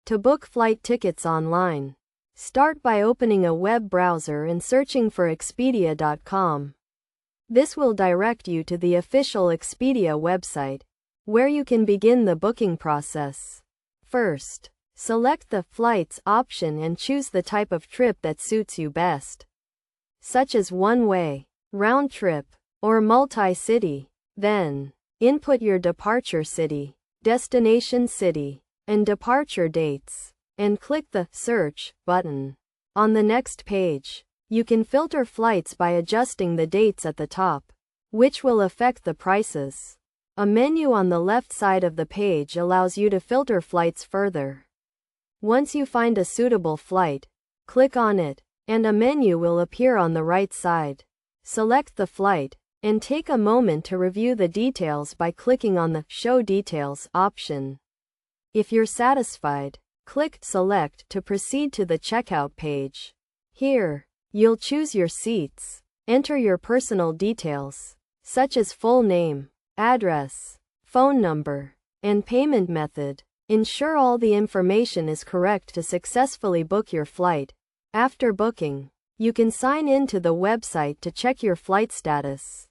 To book flight tickets online, start by opening a web browser and searching for Expedia.com. This will direct you to the official Expedia website, where you can begin the booking process. First, select the Flights option and choose the type of trip that suits you best, such as one-way, round-trip, or multi-city. Then, input your departure city, destination city, and departure dates, and click the Search button. On the next page, you can filter flights by adjusting the dates at the top, which will affect the prices. A menu on the left side of the page allows you to filter flights further. Once you find a suitable flight, click on it, and a menu will appear on the right side. Select the flight, and take a moment to review the details by clicking on the Show Details option. If you're satisfied, click Select to proceed to the checkout page. Here, you'll choose your seats, enter your personal details, such as full name, address, phone number, and payment method. Ensure all the information is correct to successfully book your flight. After booking, you can sign in to the website to check your flight status.